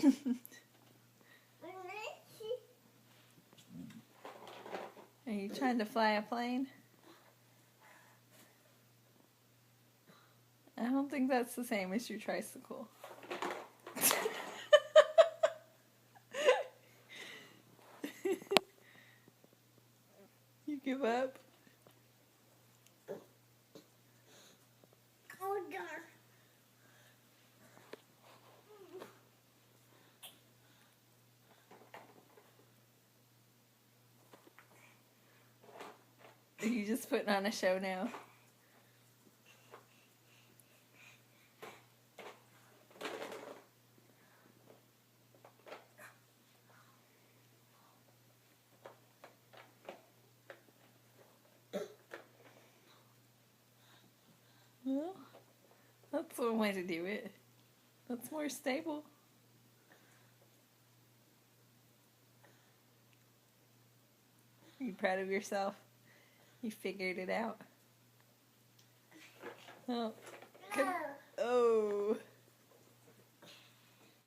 Are you trying to fly a plane? I don't think that's the same as your tricycle. You give up? Are you just putting on a show now? Well, that's one way to do it. That's more stable. Are you proud of yourself? You figured it out. Oh, good. Oh.